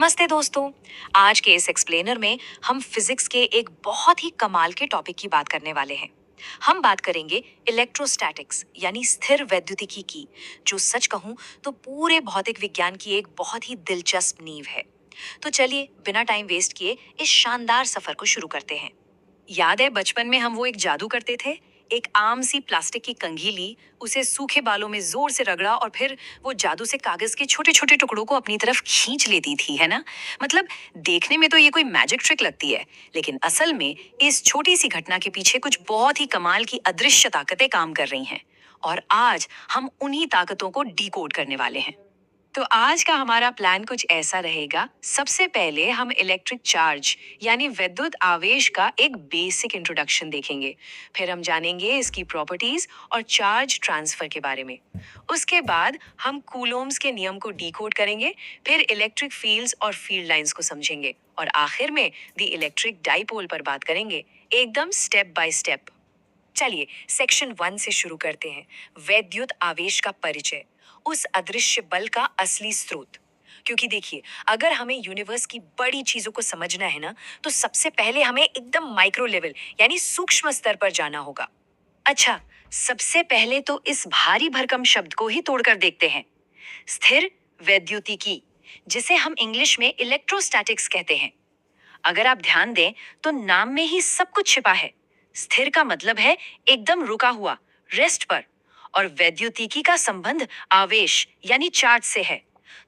नमस्ते दोस्तों। आज के इस एक्सप्लेनर में हम फिजिक्स के एक बहुत ही कमाल के टॉपिक की बात करने वाले हैं। हम बात करेंगे इलेक्ट्रोस्टैटिक्स यानी स्थिर वैद्युतिकी की, जो सच कहूं तो पूरे भौतिक विज्ञान की एक बहुत ही दिलचस्प नींव है। तो चलिए बिना टाइम वेस्ट किए इस शानदार सफर को शुरू करते हैं। याद है बचपन में हम वो एक जादू करते थे। एक आम सी प्लास्टिक की कंघी ली, उसे सूखे बालों में जोर से रगड़ा और फिर वो जादू से कागज के छोटे छोटे टुकड़ों को अपनी तरफ खींच लेती थी, है ना? मतलब देखने में तो ये कोई मैजिक ट्रिक लगती है, लेकिन असल में इस छोटी सी घटना के पीछे कुछ बहुत ही कमाल की अदृश्य ताकतें काम कर रही हैं। और आज हम उन्हीं ताकतों को डिकोड करने वाले हैं। तो आज का हमारा प्लान कुछ ऐसा रहेगा। सबसे पहले हम इलेक्ट्रिक चार्ज यानी विद्युत आवेश का एक बेसिक इंट्रोडक्शन देखेंगे। फिर हम जानेंगे इसकी प्रॉपर्टीज और चार्ज ट्रांसफर के बारे में। उसके बाद हम कूलोम्स के नियम को डिकोड करेंगे। फिर इलेक्ट्रिक फील्ड्स और फील्ड लाइंस को समझेंगे और आखिर में द इलेक्ट्रिक डाइपोल पर बात करेंगे, एकदम स्टेप बाय स्टेप। चलिए सेक्शन 1 से शुरू करते हैं। वैद्युत आवेश का परिचय, उस अदृश्य बल का असली स्रोत। क्योंकि देखिए, अगर हमें यूनिवर्स की बड़ी चीजों को समझना है ना, तो सबसे पहले हमें एकदम माइक्रो लेवल यानी सूक्ष्म स्तर पर जाना होगा। अच्छा, सबसे पहले तो इस भारी भरकम शब्द को ही तोड़कर देखते हैं। स्थिर वैद्युतिकी, जिसे हम इंग्लिश में इलेक्ट्रोस्टैटिक्स कहते हैं। अगर आप ध्यान दें तो नाम में ही सब कुछ छिपा है। स्थिर का मतलब है एकदम रुका हुआ, रेस्ट पर। और वैद्युतिकी का संबंध आवेश यानी चार्ज से है।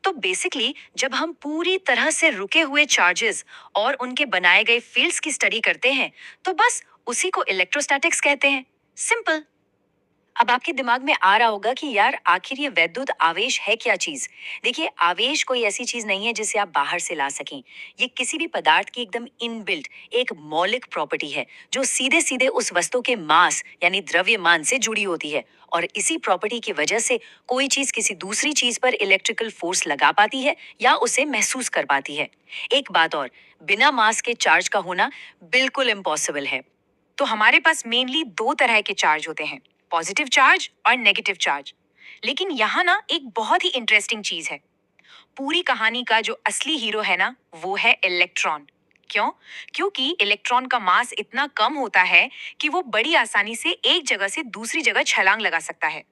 तो बेसिकली जब हम पूरी तरह से रुके हुए चार्जेस और उनके बनाए गए फील्ड्स की स्टडी करते हैं, तो बस उसी को इलेक्ट्रोस्टैटिक्स कहते हैं। सिंपल। अब आपके दिमाग में आ रहा होगा कि यार आखिर ये वैद्युत आवेश है क्या चीज। देखिए, आवेश कोई ऐसी चीज नहीं है जिसे आप बाहर से ला सकें। ये किसी भी पदार्थ की एकदम इनबिल्ट एक मौलिक प्रॉपर्टी है, जो सीधे सीधे उस वस्तु के मास यानी द्रव्यमान से जुड़ी होती है। और इसी प्रॉपर्टी की वजह से कोई चीज किसी दूसरी चीज पर इलेक्ट्रिकल फोर्स लगा पाती है या उसे महसूस कर पाती है। एक बात और, बिना मास के चार्ज का होना बिल्कुल इम्पॉसिबल है। तो हमारे पास मेनली दो तरह के चार्ज होते हैं, पॉजिटिव चार्ज और नेगेटिव चार्ज। लेकिन यहाँ ना एक बहुत ही इंटरेस्टिंग चीज है। पूरी कहानी का जो असली हीरो है ना, वो है इलेक्ट्रॉन। क्यों? क्योंकि इलेक्ट्रॉन का मास इतना कम होता है कि वो बड़ी आसानी से एक जगह से दूसरी जगह छलांग लगा सकता है।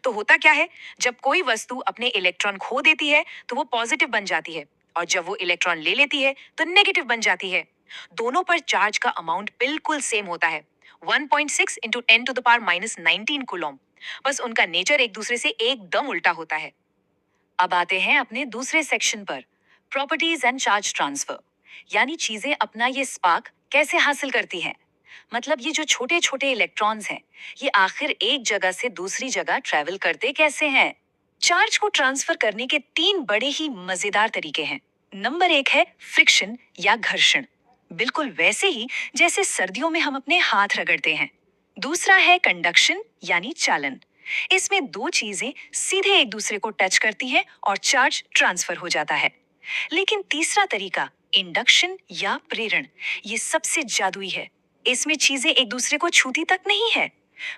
तो होता क्या है, जब कोई वस्तु अपने इलेक्ट्रॉन खो देती है तो वो पॉजिटिव बन जाती है, और जब वो इलेक्ट्रॉन ले लेती है तो नेगेटिव बन जाती है। दोनों पर चार्ज का अमाउंट बिल्कुल सेम होता है, 1.6 इंटू 10⁻⁻19 कूलॉम। बस उनका नेचर एक दूसरे से एकदम उल्टा होता है। अब आते हैं अपने दूसरे सेक्शन पर, प्रॉपर्टीज एंड चार्ज ट्रांसफर। यानी चीजें अपना ये स्पार्क कैसे हासिल करती हैं। मतलब ये जो छोटे छोटे इलेक्ट्रॉन्स हैं, ये आखिर एक जगह से दूसरी जगह ट्रेवल करते कैसे हैं। चार्ज को ट्रांसफर करने के तीन बड़े ही मजेदार तरीके हैं। नंबर एक है फ्रिक्शन या घर्षण, बिल्कुल वैसे ही जैसे सर्दियों में हम अपने हाथ रगड़ते हैं। दूसरा है कंडक्शन यानी चालन। इसमें दो चीजें सीधे एक दूसरे को टच करती हैं और चार्ज ट्रांसफर हो जाता है। लेकिन तीसरा तरीका इंडक्शन या प्रेरण, ये सबसे जादुई है। इसमें चीजें एक दूसरे को छूती तक नहीं है,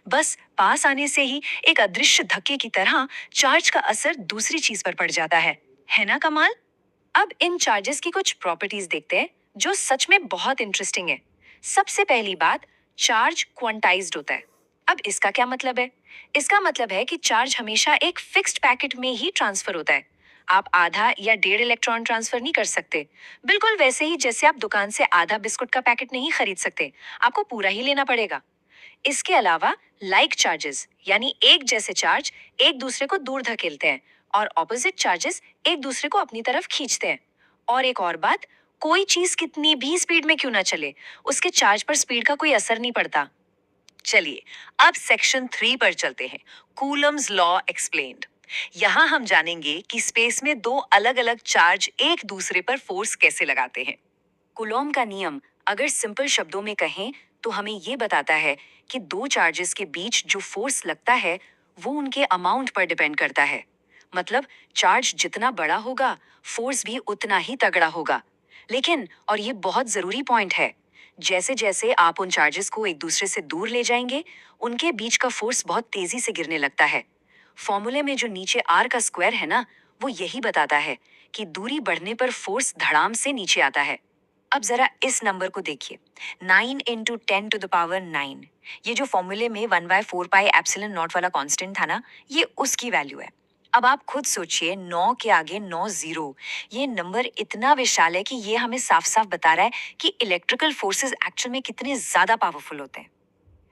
बस पास आने से ही एक अदृश्य धक्के की तरह चार्ज का असर दूसरी चीज पर पड़ जाता है ना कमाल। अब इन चार्जेस की कुछ प्रॉपर्टीज देखते हैं जो सच में बहुत इंटरेस्टिंग है। सबसे पहली बात, चार्ज क्वांटाइज्ड होता है। अब इसका क्या मतलब है? इसका मतलब है कि चार्ज हमेशा एक फिक्स्ड पैकेट में ही ट्रांसफर होता है। आप आधा या डेढ़ इलेक्ट्रॉन ट्रांसफर नहीं कर सकते। बिल्कुल वैसे ही जैसे आप दुकान से आधा बिस्कुट का पैकेट नहीं खरीद सकते, आपको पूरा ही लेना पड़ेगा। इसके अलावा लाइक चार्जेस यानी एक जैसे चार्ज एक दूसरे को दूर धकेलते हैं, और ऑपोजिट चार्जेस एक दूसरे को अपनी तरफ खींचते हैं। और एक और बात, कोई चीज कितनी भी स्पीड में क्यों ना चले, उसके चार्ज पर स्पीड का कोई असर नहीं पड़ता। चलिए अब सेक्शन 3 पर चलते हैं, कूलम्स लॉ एक्सप्लेन्ड। यहाँ हम जानेंगे कि स्पेस में दो अलग अलग चार्ज एक दूसरे पर फोर्स कैसे लगाते हैं। कूलॉम का नियम अगर सिंपल शब्दों में कहें तो हमें ये बताता है कि दो चार्जेस के बीच जो फोर्स लगता है वो उनके अमाउंट पर डिपेंड करता है। मतलब चार्ज जितना बड़ा होगा, फोर्स भी उतना ही तगड़ा होगा। लेकिन, और ये बहुत जरूरी पॉइंट है, जैसे जैसे आप उन चार्जेस को एक दूसरे से दूर ले जाएंगे, उनके बीच का फोर्स बहुत तेजी से गिरने लगता है। फॉर्मूले में जो नीचे आर का स्क्वायर है ना, वो यही बताता है कि दूरी बढ़ने पर फोर्स धड़ाम से नीचे आता है। अब जरा इस नंबर को देखिए, 9 × 10⁹ ये जो फॉर्मूले में 1/4πε0 वाला कांस्टेंट था ना, ये उसकी वैल्यू है। अब आप खुद सोचिए, 9 के आगे 9 जीरो, ये नंबर इतना विशाल है कि ये हमें साफ साफ बता रहा है कि इलेक्ट्रिकल फोर्सेस एक्चुअल में कितने ज्यादा पावरफुल होते हैं।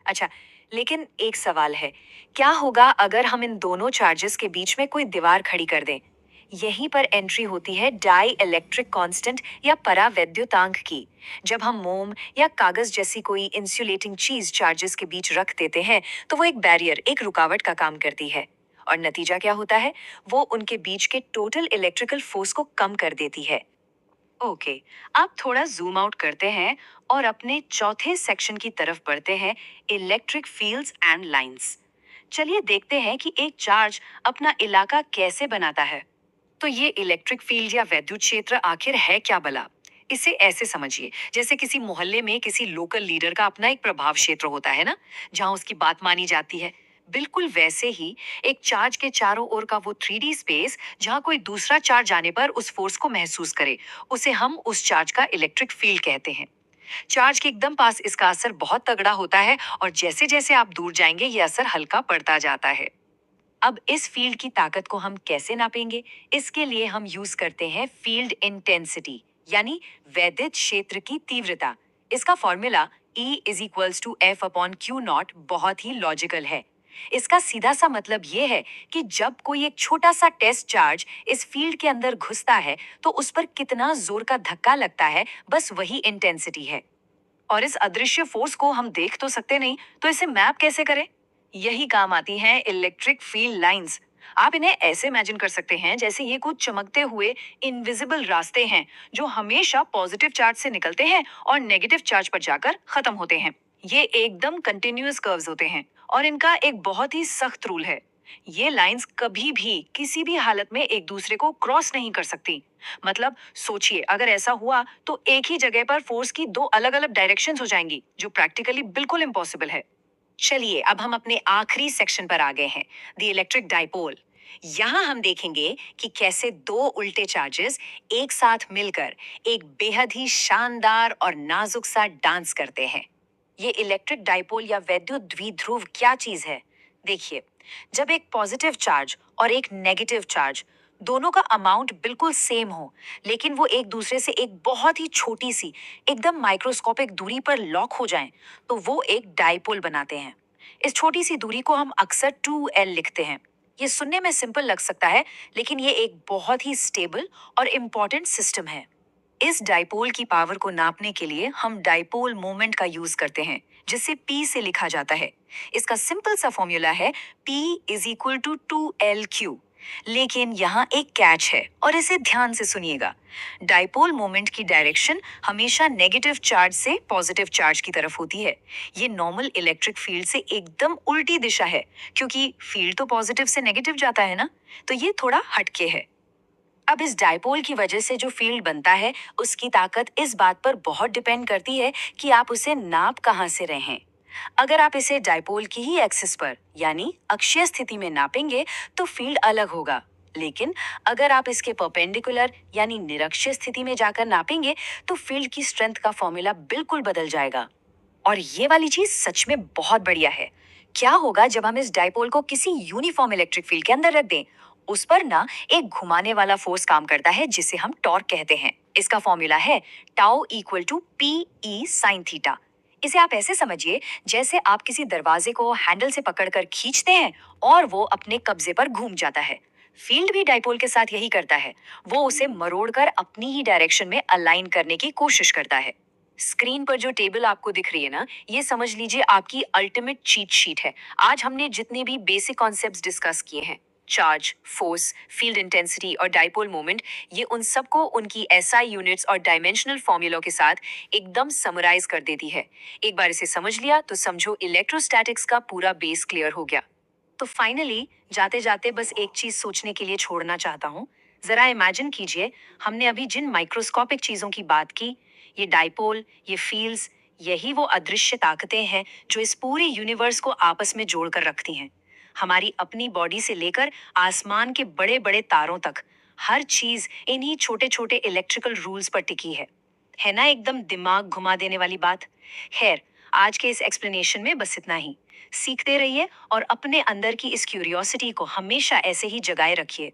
अच्छा, लेकिन एक सवाल है, क्या होगा अगर हम इन दोनों चार्जेस के बीच में कोई दीवार खड़ी कर दें? यहीं पर एंट्री होती है डाई इलेक्ट्रिक कांस्टेंट या परावैद्युतांक की। जब हम मोम या कागज जैसी कोई इंसुलेटिंग चीज चार्जेस के बीच रख देते हैं, तो वो एक बैरियर, एक रुकावट का काम करती है। और नतीजा क्या होता है? वो उनके बीच के टोटल इलेक्ट्रिकल फोर्स को कम कर देती है। ओके, आप थोड़ा जूम आउट करते हैं और अपने चौथे सेक्शन की तरफ बढ़ते हैं, इलेक्ट्रिक फील्ड्स एंड लाइंस। चलिए देखते हैं कि एक चार्ज अपना इलाका कैसे बनाता है। तो ये इलेक्ट्रिक फील्ड या वैद्युत क्षेत्र आखिर है क्या भला? इसे ऐसे समझिए, जैसे किसी मोहल्ले में किसी लोकल लीडर का अपना एक प्रभाव क्षेत्र होता है ना, जहां उसकी बात मानी जाती है। बिल्कुल वैसे ही एक चार्ज के चारों ओर का वो 3D स्पेस, जहां कोई दूसरा चार्ज आने पर उस फोर्स को महसूस करे, उसे हम उस चार्ज का इलेक्ट्रिक फील्ड कहते हैं। चार्ज के एकदम पास इसका असर बहुत तगड़ा होता है, और जैसे जैसे आप दूर जाएंगे ये असर हल्का पड़ता जाता है। अब इस फील्ड की ताकत को हम कैसे नापेंगे? इसके लिए हम यूज करते हैं फील्ड इंटेंसिटी, यानी वैद्युत क्षेत्र की तीव्रता। इसका फॉर्मूला E = F/Q0 बहुत ही लॉजिकल है। इसका सीधा सा मतलब ये है कि जब कोई एक छोटा सा टेस्ट चार्ज इस फील्ड के अंदर घुसता है, तो उस पर कितना जोर का धक्का लगता है, बस वही इंटेंसिटी है। और इस अदृश्य फोर्स को हम देख तो सकते नहीं, तो इसे मैप कैसे करें? यही काम आती हैं इलेक्ट्रिक फील्ड लाइंस। आप इन्हें ऐसे इमेजिन कर सकते हैं जैसे ये कुछ चमकते हुए इनविजिबल रास्ते हैं, जो हमेशा पॉजिटिव चार्ज से निकलते हैं और नेगेटिव चार्ज पर जाकर खत्म होते हैं। ये एकदम कंटिन्यूअस कर्व्स होते हैं, और इनका एक बहुत ही सख्त रूल है। ये लाइंस कभी भी किसी भी हालत में एक दूसरे को क्रॉस नहीं कर सकती। मतलब सोचिए, अगर ऐसा हुआ तो एक ही जगह पर फोर्स की दो अलग अलग डायरेक्शंस हो जाएंगी, जो प्रैक्टिकली बिल्कुल इम्पॉसिबल है। चलिए अब हम अपने आखिरी सेक्शन पर आ गए हैं, द इलेक्ट्रिक डाइपोल। यहाँ हम देखेंगे कि कैसे दो उल्टे चार्जेस एक साथ मिलकर एक बेहद ही शानदार और नाजुक सा डांस करते हैं। ये इलेक्ट्रिक डाइपोल या वैद्युत द्विध्रुव क्या चीज है? देखिए, जब एक पॉजिटिव चार्ज और एक नेगेटिव चार्ज, दोनों का अमाउंट बिल्कुल सेम हो, लेकिन वो एक दूसरे से एक बहुत ही छोटी सी, एकदम माइक्रोस्कोपिक दूरी पर लॉक हो जाएं, तो वो एक डाइपोल बनाते हैं। इस छोटी सी दूरी को हम अक्सर 2L लिखते हैं। ये सुनने में सिंपल लग सकता है, लेकिन ये एक बहुत ही स्टेबल और इम्पोर्टेंट सिस्टम है। इस डाइपोल की पावर को नापने के लिए हम डाइपोल मोमेंट का यूज करते हैं, जिसे P से लिखा जाता है। इसका सिंपल सा फॉर्मूला है P = 2L3। लेकिन यहाँ एक कैच है, और इसे ध्यान से सुनिएगा। डाइपोल मोमेंट की डायरेक्शन हमेशा नेगेटिव चार्ज से पॉजिटिव चार्ज की तरफ होती है। ये नॉर्मल इलेक्ट्रिक फील्ड से एकदम उल्टी दिशा है, क्योंकि फील्ड तो पॉजिटिव से नेगेटिव जाता है ना, तो ये थोड़ा हटके है। अब इस डाइपोल की वजह से जो फील्ड बनता है, उसकी ताकत इस बात पर बहुत डिपेंड करती है कि आप उसे नाप कहाँ से रहे हैं। अगर आप इसे डाइपोल की ही एक्सिस पर, यानी अक्षीय स्थिति में नापेंगे, तो फील्ड अलग होगा। लेकिन अगर आप इसके परपेंडिकुलर यानी निरक्षीय स्थिति में जाकर नापेंगे, तो फील्ड की स्ट्रेंथ का फॉर्मूला बिल्कुल बदल जाएगा। और ये वाली चीज सच में बहुत बढ़िया है। क्या होगा जब हम इस डाइपोल को किसी यूनिफॉर्म इलेक्ट्रिक फील्ड के अंदर रख दें? उस पर ना एक घुमाने वाला फोर्स काम करता है, जिसे हम टॉर्क कहते हैं। इसका फॉर्मूला है τ = Pe sin θ। इसे आप ऐसे समझिए, जैसे आप किसी दरवाजे को हैंडल से पकड़कर खींचते हैं और वो अपने कब्जे पर घूम जाता है। फील्ड भी डाइपोल के साथ यही करता है, वो उसे मरोड़कर अपनी ही डायरेक्शन में अलाइन करने की कोशिश करता है। स्क्रीन पर जो टेबल आपको दिख रही है ना, ये समझ लीजिए आपकी अल्टीमेट चीट शीट है। आज हमने जितने भी बेसिक कॉन्सेप्ट्स डिस्कस किए हैं, चार्ज, फोर्स, फील्ड इंटेंसिटी और डाइपोल मोमेंट, ये उन सबको उनकी एसआई यूनिट्स और डायमेंशनल फॉर्मूलों के साथ एकदम समराइज कर देती है। एक बार इसे समझ लिया तो समझो इलेक्ट्रोस्टैटिक्स का पूरा बेस क्लियर हो गया। तो फाइनली जाते जाते बस एक चीज सोचने के लिए छोड़ना चाहता हूँ। जरा इमेजिन कीजिए, हमने अभी जिन माइक्रोस्कोपिक चीजों की बात की, ये डाइपोल, ये फील्ड्स, यही वो अदृश्य ताकतें हैं जो इस पूरे यूनिवर्स को आपस में जोड़कर रखती हैं। हमारी अपनी बॉडी से लेकर आसमान के बड़े बड़े तारों तक, हर चीज इन्हीं छोटे छोटे इलेक्ट्रिकल रूल्स पर टिकी है ना एकदम दिमाग घुमा देने वाली बात। खैर, आज के इस एक्सप्लेनेशन में बस इतना ही। सीखते रहिए और अपने अंदर की इस क्यूरियोसिटी को हमेशा ऐसे ही जगाए रखिए।